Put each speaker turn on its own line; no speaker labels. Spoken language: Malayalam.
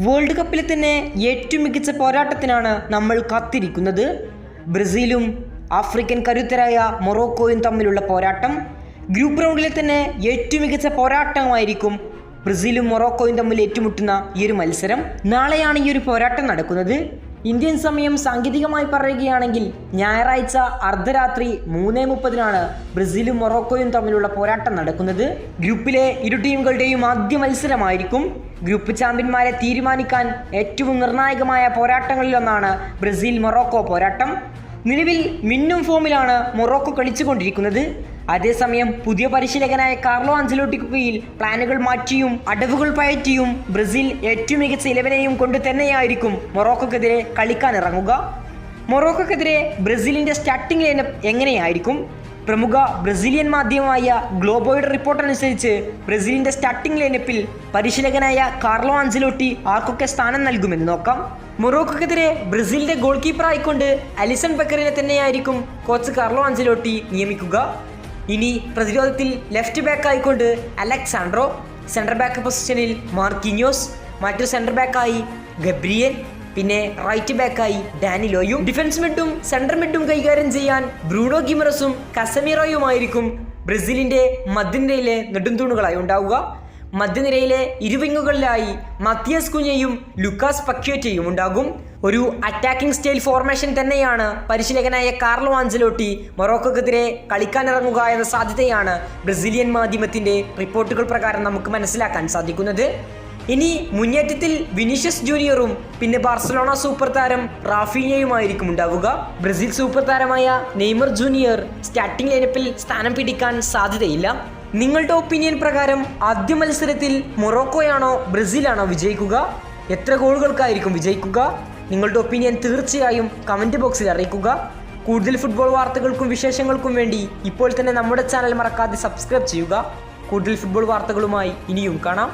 വേൾഡ് കപ്പിലെ തന്നെ ഏറ്റവും മികച്ച പോരാട്ടത്തിനാണ് നമ്മൾ കാത്തിരിക്കുന്നത്. ബ്രസീലും ആഫ്രിക്കൻ കരുത്തരായ മൊറോക്കോയും തമ്മിലുള്ള പോരാട്ടം ഗ്രൂപ്പ് റൗണ്ടിലെ തന്നെ ഏറ്റവും മികച്ച പോരാട്ടമായിരിക്കും. ബ്രസീലും മൊറോക്കോയും തമ്മിൽ ഏറ്റുമുട്ടുന്ന ഈ ഒരു മത്സരം നാളെയാണ് ഈ ഒരു പോരാട്ടം നടക്കുന്നത്. ഇന്ത്യൻ സമയം സാങ്കേതികമായി പറയുകയാണെങ്കിൽ ഞായറാഴ്ച അർദ്ധരാത്രി 3:30 ബ്രസീലും മൊറോക്കോയും തമ്മിലുള്ള പോരാട്ടം നടക്കുന്നത്. ഗ്രൂപ്പിലെ ഇരു ടീമുകളുടെയും ആദ്യ മത്സരമായിരിക്കും. ഗ്രൂപ്പ് ചാമ്പ്യന്മാരെ തീരുമാനിക്കാൻ ഏറ്റവും നിർണായകമായ പോരാട്ടങ്ങളിലൊന്നാണ് ബ്രസീൽ മൊറോക്കോ പോരാട്ടം. നിലവിൽ മിന്നും ഫോമിലാണ് മൊറോക്കോ കളിച്ചുകൊണ്ടിരിക്കുന്നത്. അതേസമയം പുതിയ പരിശീലകനായ കാർലോ ആഞ്ചലോട്ടിക്ക് കീഴിൽ പ്ലാനുകൾ മാറ്റിയും അടവുകൾ പയറ്റിയും ബ്രസീൽ ഏറ്റവും മികച്ച 11നെയും കൊണ്ട് തന്നെയായിരിക്കും മൊറോക്കോക്കെതിരെ കളിക്കാനിറങ്ങുക. മൊറോക്കോക്കെതിരെ ബ്രസീലിൻ്റെ സ്റ്റാർട്ടിംഗ് ലൈനപ്പ് എങ്ങനെയായിരിക്കും? പ്രമുഖ ബ്രസീലിയൻ മാധ്യമമായ ഗ്ലോബോയുടെ റിപ്പോർട്ട് അനുസരിച്ച് ബ്രസീലിൻ്റെ സ്റ്റാർട്ടിംഗ് ലൈനപ്പിൽ പരിശീലകനായ കാർലോ ആഞ്ചലോട്ടി ആർക്കൊക്കെ സ്ഥാനം നൽകുമെന്ന് നോക്കാം. മൊറോക്കോക്കെതിരെ ബ്രസീലിൻ്റെ ഗോൾ കീപ്പറായിക്കൊണ്ട് അലിസൺ ബക്കറിനെ തന്നെയായിരിക്കും കോച്ച് കാർലോ ആഞ്ചലോട്ടി നിയമിക്കുക. ഇനി പ്രതിരോധത്തിൽ ലെഫ്റ്റ് ബാക്ക് ആയിക്കൊണ്ട് അലക്സാൻഡ്രോ, സെൻട്രൽ ബാക്ക് പൊസിഷനിൽ മാർക്കിഞ്ഞോസ്, മറ്റൊരു സെൻട്രൽ ബാക്കായി ഗബ്രിയേൽ, പിന്നെ റൈറ്റ് ബാക്കായി ഡാനിലോയും, ഡിഫൻസ് മിഡും സെൻട്രൽ മിഡും കൈകാര്യം ചെയ്യാൻ ബ്രൂണോ ഗിമറസും കസമീറോയുമായിരിക്കും ബ്രസീലിൻ്റെ മധ്യനിരയിലെ നെടുംതൂണുകളായി ഉണ്ടാവുക. മധ്യനിരയിലെ ഇരുവിങ്ങുകളിലായി മത്തിയസ് കുഞ്ഞയും ലുക്കാസ് പക്വേറ്റയും ഉണ്ടാകും. ഒരു അറ്റാക്കിംഗ് സ്റ്റൈൽ ഫോർമേഷൻ തന്നെയാണ് പരിശീലകനായ കാർലോ ആഞ്ചലോട്ടി മൊറോക്കോക്കെതിരെ കളിക്കാനിറങ്ങുക എന്ന സാധ്യതയാണ് ബ്രസീലിയൻ മാധ്യമത്തിൻ്റെ റിപ്പോർട്ടുകൾ പ്രകാരം നമുക്ക് മനസ്സിലാക്കാൻ സാധിക്കുന്നത്. ഇനി മുന്നേറ്റത്തിൽ വിനീഷ്യസ് ജൂനിയറും പിന്നെ ബാർസലോണ സൂപ്പർ താരം റാഫീഞ്ഞയുമായിരിക്കും ഉണ്ടാവുക. ബ്രസീൽ സൂപ്പർ താരമായ നെയ്മർ ജൂനിയർ സ്റ്റാർട്ടിംഗ് ലൈനപ്പിൽ സ്ഥാനം പിടിക്കാൻ സാധ്യതയില്ല. നിങ്ങളുടെ ഒപ്പീനിയൻ പ്രകാരം ആദ്യ മത്സരത്തിൽ മൊറോക്കോയാണോ ബ്രസീലാണോ വിജയിക്കുക? എത്ര ഗോളുകൾക്കായിരിക്കും വിജയിക്കുക? നിങ്ങളുടെ ഒപ്പീനിയൻ തീർച്ചയായും കമൻറ്റ് ബോക്സിൽ അറിയിക്കുക. കൂടുതൽ ഫുട്ബോൾ വാർത്തകൾക്കും വിശേഷങ്ങൾക്കും വേണ്ടി ഇപ്പോൾ തന്നെ നമ്മുടെ ചാനൽ മറക്കാതെ സബ്സ്ക്രൈബ് ചെയ്യുക. കൂടുതൽ ഫുട്ബോൾ വാർത്തകളുമായി ഇനിയും കാണാം.